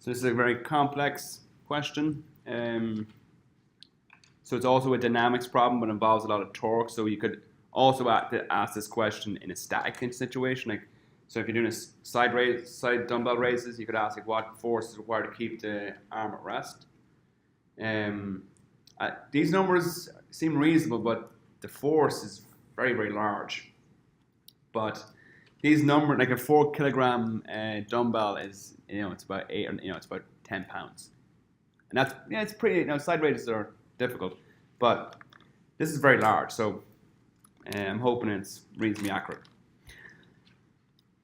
So this is a very complex question. So it's also a dynamics problem, but involves a lot of torque. So you could also ask this question in a static situation. Like, so if you're doing a side dumbbell raises, you could ask like, what force is required to keep the arm at rest. These numbers seem reasonable, but the force is very, very large. But these numbers, like a 4 kilogram dumbbell is, it's about it's about 10 pounds. And that's, it's pretty, side raises are difficult, but this is very large, so I'm hoping it's reasonably accurate.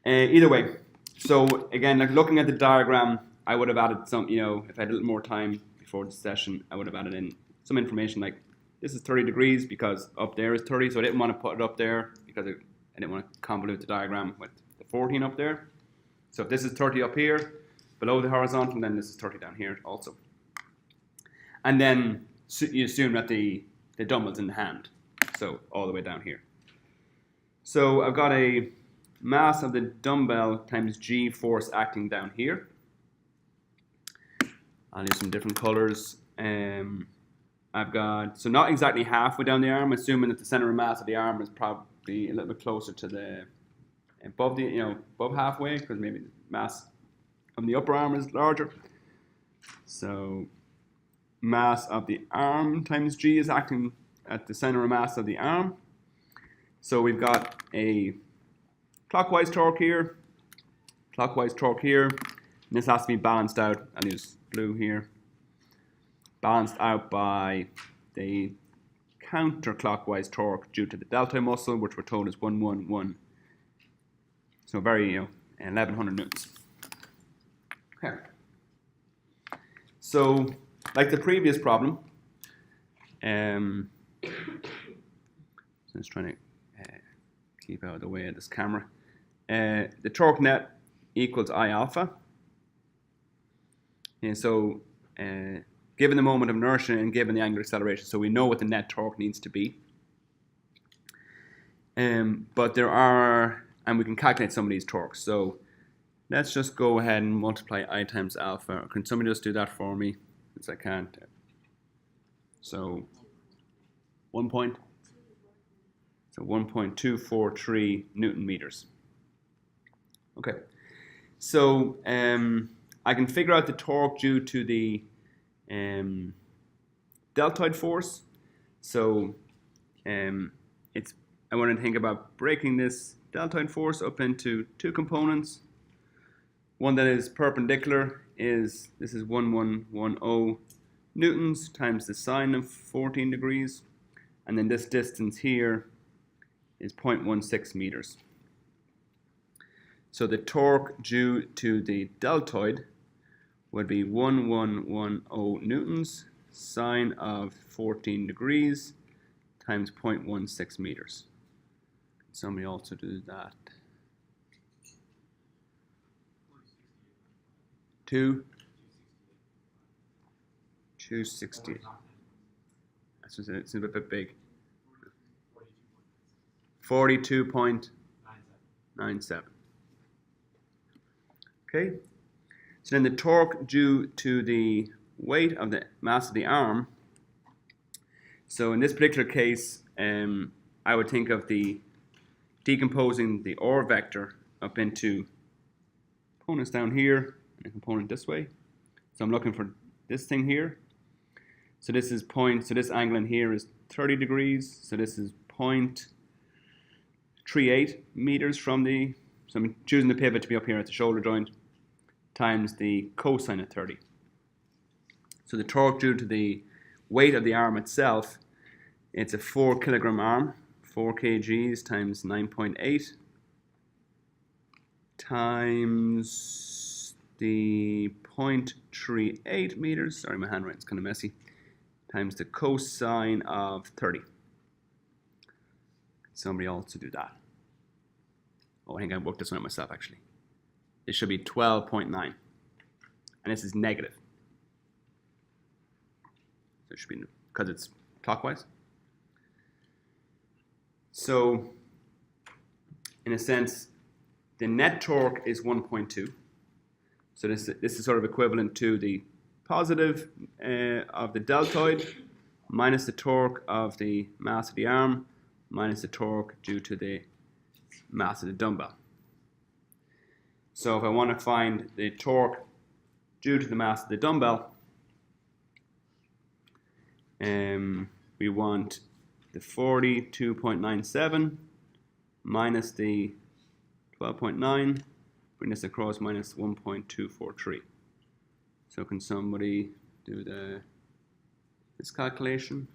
Either way, so again, like looking at the diagram, I would have added some, if I had a little more time before the session, I would have added in some information like this is 30 degrees because up there is 30, so I didn't want to put it up there because I didn't want to convolute the diagram with the 14 up there. So if this is 30 up here, below the horizontal, then this is 30 down here also. And then you assume that the dumbbell's in the hand, so all the way down here. So I've got a mass of the dumbbell times G force acting down here. I'll use some different colors. I've got, so not exactly halfway down the arm, assuming that the center of mass of the arm is probably a little bit closer to the, above halfway, because maybe the mass of the upper arm is larger. So mass of the arm times G is acting at the center of mass of the arm. So we've got a clockwise torque here, and this has to be balanced out. I'll use blue here. Balanced out by the counterclockwise torque due to the deltoid muscle, which we're told is 111. So very, 1100 newtons. Okay. So, like the previous problem, so just trying to keep out of the way of this camera. The torque net equals I alpha. And so, given the moment of inertia and given the angular acceleration, so we know what the net torque needs to be. But there are, and we can calculate some of these torques. So let's just go ahead and multiply I times alpha. Or can somebody just do that for me? Since I can't. So 1.243 Newton meters. Okay. So I can figure out the torque due to the deltoid force. So I want to think about breaking this deltoid force up into two components. One that is perpendicular this is 1110 newtons times the sine of 14 degrees, and then this distance here is 0.16 meters. So the torque due to the deltoid would be 1110 newtons sine of 14 degrees times 0.16 meters. Somebody also do that. 260. That's just, it's a bit big. 42.97. Okay. So then the torque due to the weight of the mass of the arm. So in this particular case, I would think of decomposing the or vector up into components down here and a component this way. So I'm looking for this thing here. So this is so this angle in here is 30 degrees. So this is 0.38 meters from so I'm choosing the pivot to be up here at the shoulder joint, times the cosine of 30. So the torque due to the weight of the arm itself, it's a 4 kilogram arm, 4 kgs times 9.8 times the 0.38 meters, sorry my handwriting's kind of messy, times the cosine of 30. Somebody else to do that. Oh, I think I worked this one out myself actually. It should be 12.9, and this is negative. So it should be, because it's clockwise. So, in a sense, the net torque is 1.2. So this is sort of equivalent to the positive of the deltoid minus the torque of the mass of the arm minus the torque due to the mass of the dumbbell. So if I want to find the torque due to the mass of the dumbbell, we want the 42.97 minus the 12.9, bring this across, minus 1.243. So can somebody do this calculation?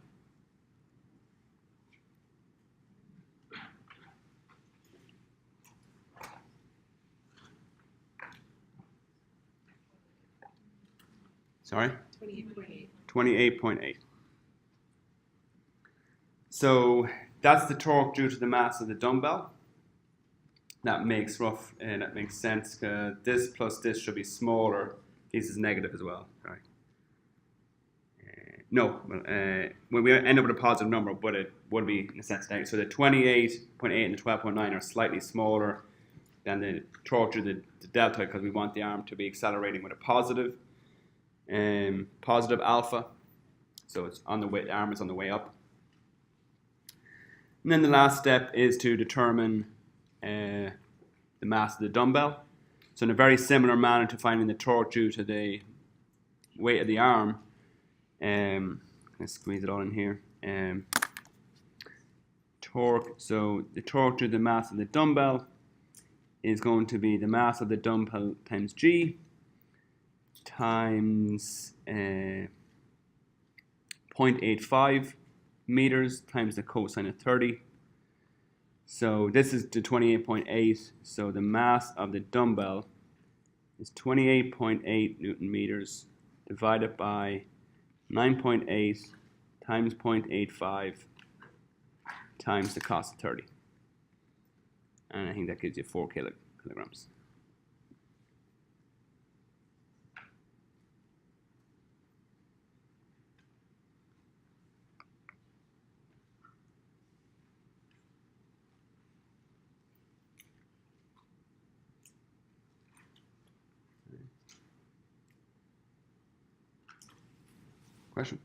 Sorry? 28.8. 28.8. So that's the torque due to the mass of the dumbbell. That makes sense. This plus this should be smaller. This is negative as well. Right? When we end up with a positive number, but it would be in a sense negative. So the 28.8 and the 12.9 are slightly smaller than the torque due to the deltoid because we want the arm to be accelerating with a positive alpha. So it's on the way. The arm is on the way up. And then the last step is to determine the mass of the dumbbell. So in a very similar manner to finding the torque due to the weight of the arm, let's squeeze it all in here. Torque. So the torque due to the mass of the dumbbell is going to be the mass of the dumbbell times G times 0.85 meters times the cosine of 30. So this is the 28.8. So the mass of the dumbbell is 28.8 Newton meters divided by 9.8 times 0.85 times the cos of 30. And I think that gives you 4 kilograms. Question?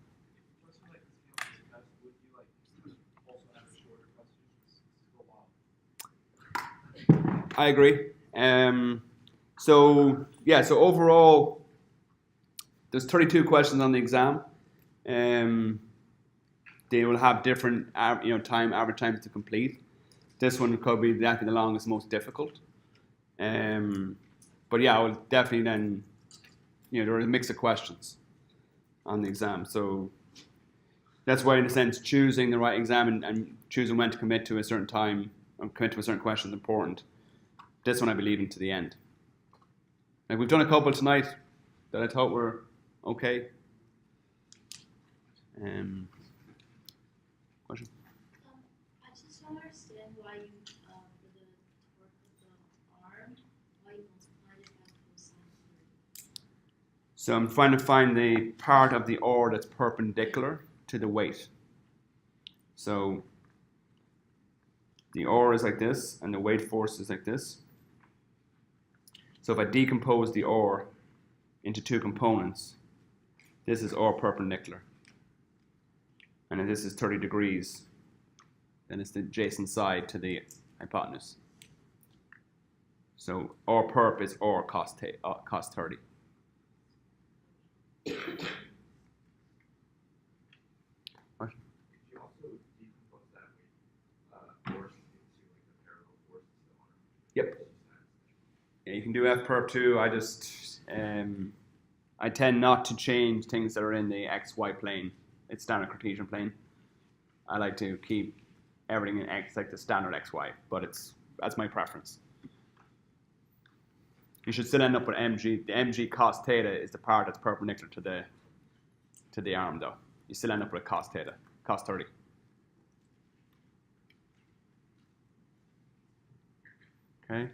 I agree. So overall, there's 32 questions on the exam. They will have different, average times to complete. This one could be definitely the longest, most difficult. But yeah, I will definitely then, there are a mix of questions on the exam. So that's why, in a sense, choosing the right exam and choosing when to commit to a certain time or commit to a certain question is important. This one I'll be leaving to the end. Like we've done a couple tonight that I thought were okay. Question? I just don't understand why you, for the torque of the arm, why you multiply it by cosine 30. So I'm trying to find the part of the oar that's perpendicular to the weight. So the oar is like this, and the weight force is like this. So if I decompose the oar into two components, this is oar perpendicular. And if this is 30 degrees, then it's the adjacent side to the hypotenuse. So oar perp is oar cos 30. What? Could you also decompose that force into the parallel forces that are? Yep. Yeah, you can do F perp too. I tend not to change things that are in the XY plane. It's standard Cartesian plane. I like to keep everything in X like the standard XY, but that's my preference. You should still end up with mg. The mg cos theta is the part that's perpendicular to the arm, though. You still end up with cos theta, cos 30. Okay.